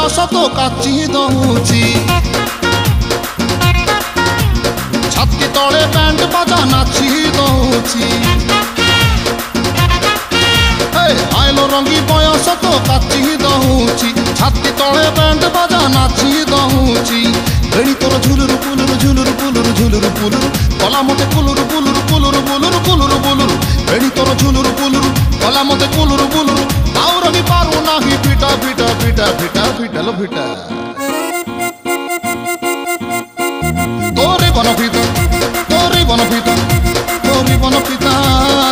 बयस तो काची दउची छाती तले बैंड बाजा नाची दउची आइलो रंगी बयस तो काची दउची छाती तले बैंड बाजा नाची दउची बेणी तोर झुलुरु पुलुरु झुलुरु पुलुरु झुलुरु पुलुरु कला मते पुलुरु पुलुरु पुलुरु पुलुरु पुलुरु पुलुरु बेणी तोर झुलुरु पुलुरु कला मते पुलुरु पुलुरु आउर भी पारू नाही फिटा फिटा फिटा फिटा फिटल फिटा तोरे बन फिटा तोरे बन फिटा तोरे बन फिटा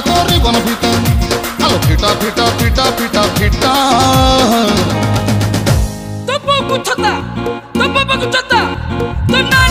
तोरे बन फिटा आलो फिटा फिटा फिटा फिटा फिटा तो बाबू छता तो बाबा को छता तो ना